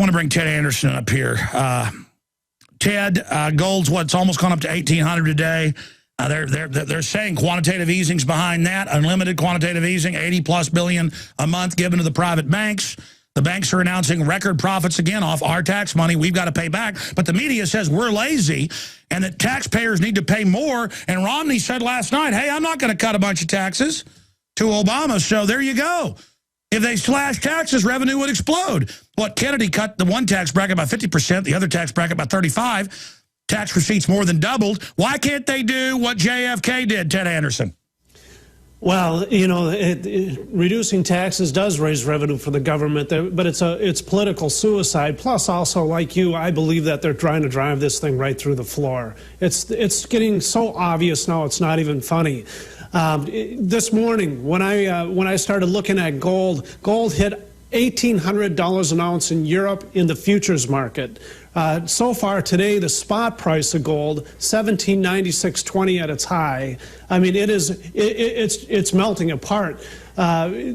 want to bring Ted Anderson up here. Ted, gold's it's almost gone up to 1,800 today. They're saying quantitative easing's behind that, unlimited quantitative easing, 80+ billion a month given to the private banks. The banks are announcing record profits again off our tax money we've got to pay back. But the media says we're lazy and that taxpayers need to pay more. And Romney said last night, hey, I'm not going to cut a bunch of taxes to Obama. So there you go. If they slash taxes, revenue would explode. What, Kennedy cut the one tax bracket by 50%, the other tax bracket by 35%. Tax receipts more than doubled. Why can't they do what JFK did, Ted Anderson? Well, you know, reducing taxes does raise revenue for the government, but it's political suicide. Plus, also, like you, I believe that they're trying to drive this thing right through the floor. It's getting so obvious now, it's not even funny. This morning, when I started looking at gold hit $1,800 an ounce in Europe in the futures market. So far today, the spot price of gold, $1796.20 at its high. I mean, it's melting apart. Mario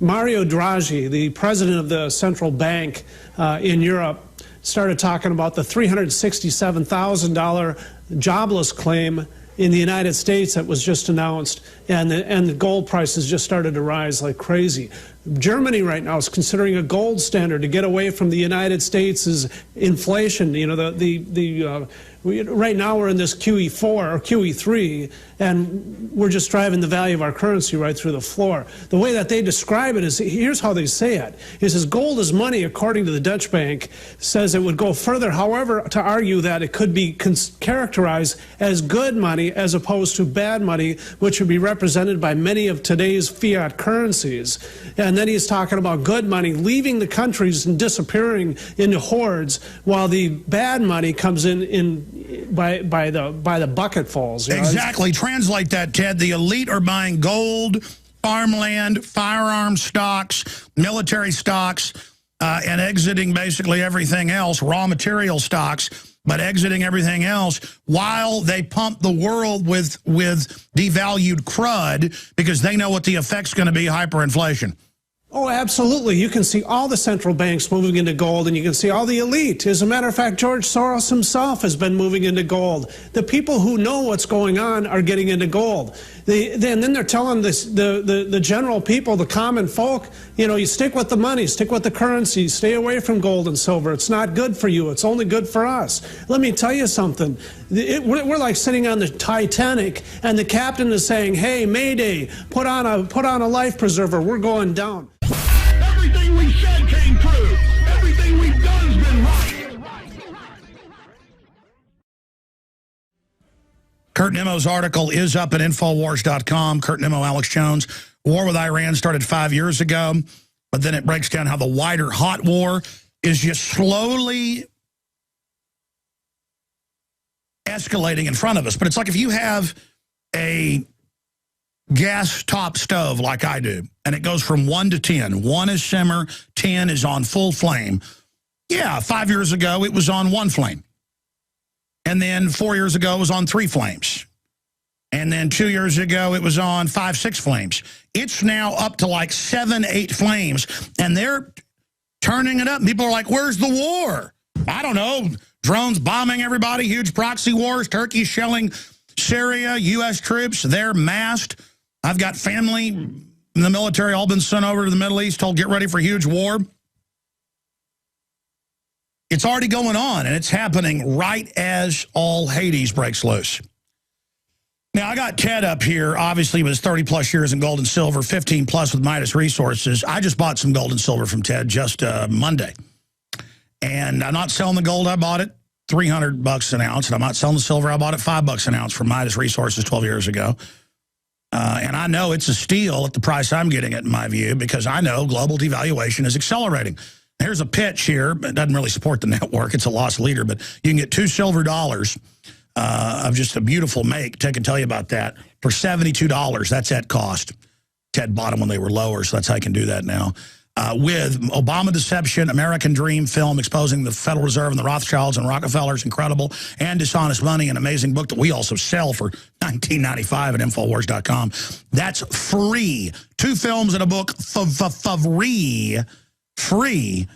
Draghi, the president of the central bank in Europe, started talking about the $367,000 jobless claim in the United States that was just announced, and the gold prices just started to rise like crazy. Germany right now is considering a gold standard to get away from the United States' inflation. You know, right now we're in this QE4 or QE3, and we're just driving the value of our currency right through the floor. The way that they describe it is, here's how they say it. It says gold is money, according to the Dutch bank, says it would go further, however, to argue that it could be characterized as good money as opposed to bad money, which would be represented by many of today's fiat currencies. And then he's talking about good money leaving the countries and disappearing into hordes, while the bad money comes in by the bucketfuls. You know? Exactly. Translate that, Ted. The elite are buying gold, farmland, firearm stocks, military stocks, and exiting basically everything else, raw material stocks, but exiting everything else while they pump the world with devalued crud because they know what the effect's going to be, hyperinflation. Oh, absolutely. You can see all the central banks moving into gold, and you can see all the elite. As a matter of fact, George Soros himself has been moving into gold. The people who know what's going on are getting into gold. Then they're telling the general people, the common folk, you know, you stick with the money, stick with the currency, stay away from gold and silver. It's not good for you. It's only good for us. Let me tell you something. We're like sitting on the Titanic, and the captain is saying, hey, Mayday, put on a life preserver. We're going down. Everything we said came true. Everything we've done has been right. Kurt Nemo's article is up at Infowars.com. Kurt Nemo, Alex Jones. War with Iran started 5 years ago, but then it breaks down how the wider hot war is just slowly escalating in front of us. But it's like if you have a gas top stove like I do, and it goes from 1 to 10. 1 is simmer, 10 is on full flame. Yeah, 5 years ago, it was on 1 flame. And then 4 years ago, it was on 3 flames. And then 2 years ago, it was on 5, 6 flames. It's now up to like 7, 8 flames, and they're turning it up. People are like, where's the war? I don't know. Drones bombing everybody, huge proxy wars, Turkey shelling Syria, U.S. troops, they're massed. I've got family in the military, all been sent over to the Middle East, told get ready for a huge war. It's already going on, and it's happening right as all Hades breaks loose. Now, I got Ted up here, obviously with his 30-plus years in gold and silver, 15-plus with Midas Resources. I just bought some gold and silver from Ted just Monday. And I'm not selling the gold. I bought it $300 an ounce, and I'm not selling the silver. I bought it $5 an ounce from Midas Resources 12 years ago. And I know it's a steal at the price I'm getting it, in my view, because I know global devaluation is accelerating. Here's a pitch here. It doesn't really support the network. It's a lost leader, but you can get $2 silver of just a beautiful make. Ted can tell you about that for $72. That's at cost. Ted bought them when they were lower, so that's how I can do that now. With Obama Deception, American Dream film exposing the Federal Reserve and the Rothschilds and Rockefellers, incredible, and Dishonest Money, an amazing book that we also sell for $19.95 at Infowars.com. That's free. 2 films and a book free free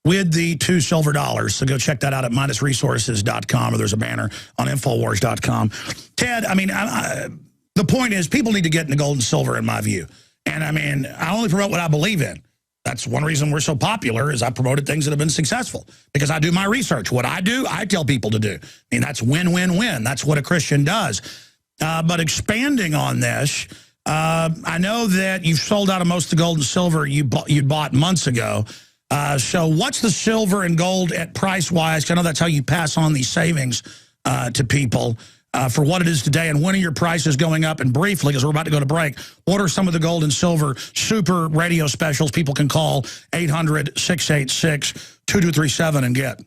with the $2 silver. So go check that out at MidasResources.com, or there's a banner on Infowars.com. Ted, I mean, the point is people need to get into gold and silver, in my view. And I mean, I only promote what I believe in. That's one reason we're so popular, is I promoted things that have been successful, because I do my research. What I do, I tell people to do. I mean, that's win-win-win. That's what a Christian does. But expanding on this, I know that you've sold out of most of the gold and silver you'd bought months ago. So what's the silver and gold at price-wise? I know that's how you pass on these savings to people for what it is today. And when are your prices going up? And briefly, because we're about to go to break, what are some of the gold and silver super radio specials people can call 800-686-2237 and get?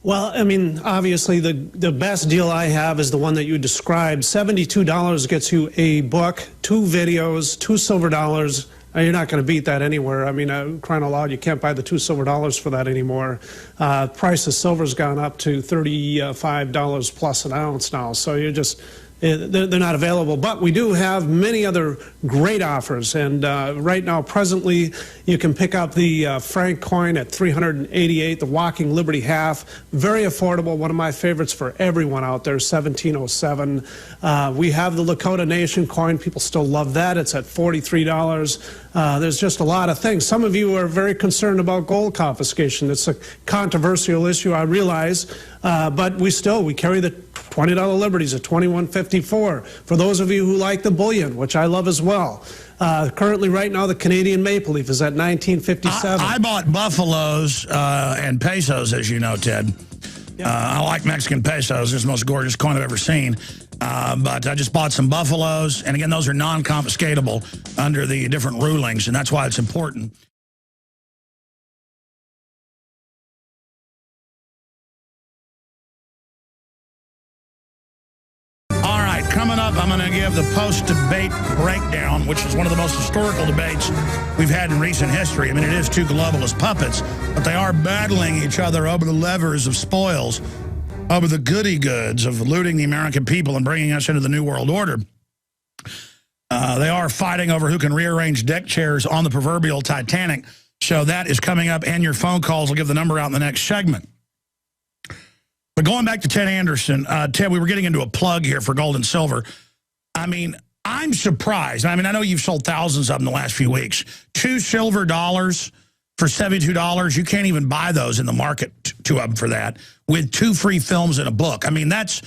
Well, I mean, obviously, the best deal I have is the one that you described. $72 gets you a book, 2 videos, $2 silver. You're not going to beat that anywhere. I mean, crying out loud, you can't buy the $2 silver for that anymore. Price of silver's gone up to $35 plus an ounce now. So you're just, they're not available. But we do have many other great offers. And right now, presently, you can pick up the Frank coin at $388, the Walking Liberty half. Very affordable. One of my favorites for everyone out there, $17.07. We have the Lakota Nation coin. People still love that. It's at $43. There's just a lot of things. Some of you are very concerned about gold confiscation. It's a controversial issue, I realize. But we carry the $20 Liberties at $21.54. For those of you who like the bullion, which I love as well. Currently, right now, the Canadian Maple Leaf is at $19.57. I bought buffaloes and pesos, as you know, Ted. Yep. I like Mexican pesos. It's the most gorgeous coin I've ever seen. But I just bought some buffaloes. And again, those are non-confiscatable under the different rulings, and that's why it's important. Coming up, I'm going to give the post-debate breakdown, which is one of the most historical debates we've had in recent history. I mean, it is two globalist puppets, but they are battling each other over the levers of spoils, over the goody goods of looting the American people and bringing us into the New World Order. They are fighting over who can rearrange deck chairs on the proverbial Titanic. So that is coming up, and your phone calls. I'll give the number out in the next segment. But going back to Ted Anderson, Ted, we were getting into a plug here for gold and silver. I mean, I'm surprised. I mean, I know you've sold thousands of them the last few weeks. $2 silver for $72. You can't even buy those in the market, 2 of them for that, with 2 free films and a book. I mean, that's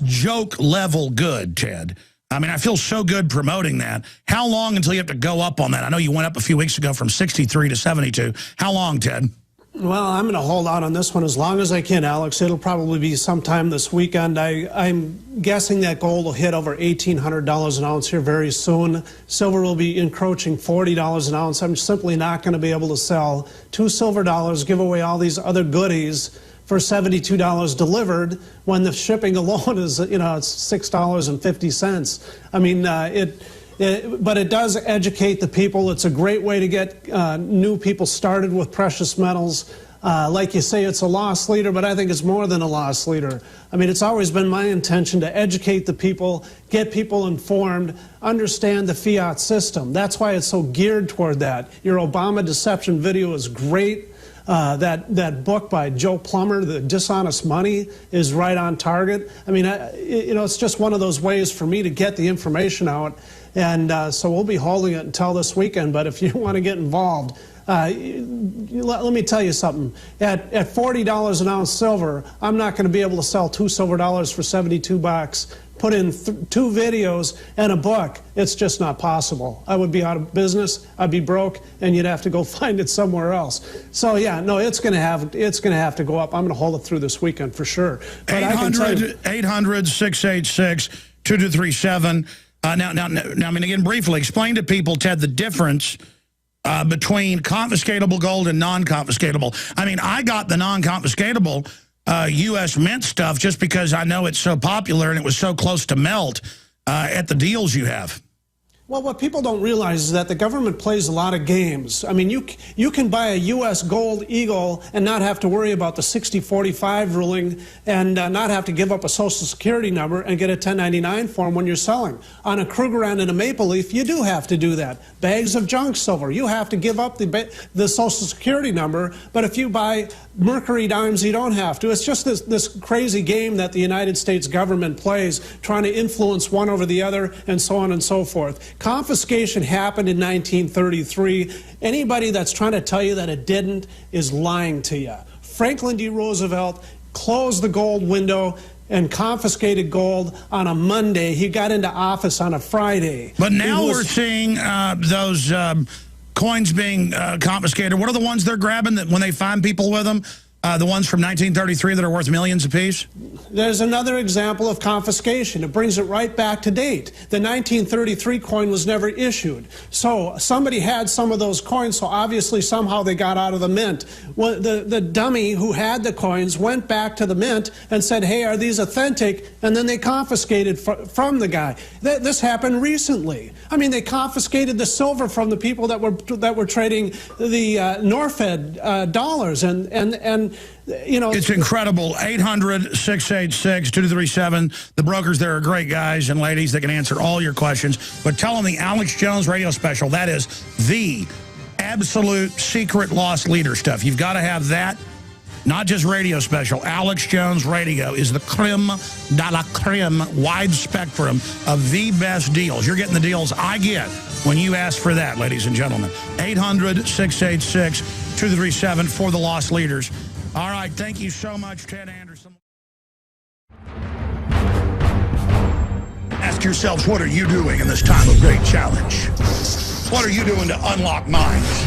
joke level good, Ted. I mean, I feel so good promoting that. How long until you have to go up on that? I know you went up a few weeks ago from 63 to 72. How long, Ted? Well, I'm going to hold out on this one as long as I can, Alex. It'll probably be sometime this weekend. I'm guessing that gold will hit over $1,800 an ounce here very soon. Silver will be encroaching $40 an ounce. I'm simply not going to be able to sell $2 silver, give away all these other goodies for $72 delivered when the shipping alone is, it's $6.50. I mean, but it does educate the people. It's a great way to get new people started with precious metals. Like you say, it's a loss leader, but I think it's more than a loss leader. I mean, it's always been my intention to educate the people, get people informed, understand the fiat system. That's why it's so geared toward that. Your Obama deception video is great. That book by Joe Plummer, The Dishonest Money, is right on target. I mean, it's just one of those ways for me to get the information out. And so we'll be holding it until this weekend. But if you want to get involved, let me tell you something. At $40 an ounce silver, I'm not going to be able to sell $2 silver for $72. Put in 2 videos and a book. It's just not possible. I would be out of business. I'd be broke, and you'd have to go find it somewhere else. So yeah, no, it's going to have to go up. I'm going to hold it through this weekend for sure. But 800-686-2237. Now, I mean, again, briefly, explain to people, Ted, the difference between confiscatable gold and non-confiscatable. I mean, I got the non-confiscatable U.S. Mint stuff just because I know it's so popular and it was so close to melt at the deals you have. Well, what people don't realize is that the government plays a lot of games. I mean, you can buy a U.S. Gold Eagle and not have to worry about the 60-45 ruling and not have to give up a Social Security number and get a 1099 form when you're selling. On a Krugerrand and a Maple Leaf, you do have to do that. Bags of junk silver, you have to give up the Social Security number, but if you buy Mercury dimes, you don't have to. It's just this crazy game that the United States government plays, trying to influence one over the other and so on and so forth. Confiscation happened in 1933. Anybody that's trying to tell you that it didn't is lying to you. Franklin D. Roosevelt closed the gold window and confiscated gold on a Monday. He got into office on a Friday. But now we're seeing those coins being confiscated. What are the ones they're grabbing that when they find people with them? The ones from 1933 that are worth millions apiece? There's another example of confiscation. It brings it right back to date. The 1933 coin was never issued. So somebody had some of those coins, so obviously somehow they got out of the mint. Well, the dummy who had the coins went back to the mint and said, hey, are these authentic? And then they confiscated from the guy. This happened recently. I mean, they confiscated the silver from the people that were trading the Norfed dollars and you know, it's incredible. 800-686-2237. The brokers there are great guys and ladies that can answer all your questions. But tell them the Alex Jones radio special, that is the absolute secret lost leader stuff. You've got to have that. Not just radio special. Alex Jones Radio is the creme de la creme, wide spectrum of the best deals. You're getting the deals I get when you ask for that, ladies and gentlemen. 800-686-2237 for the lost leaders. All right, thank you so much, Ted Anderson. Ask yourselves, what are you doing in this time of great challenge? What are you doing to unlock minds?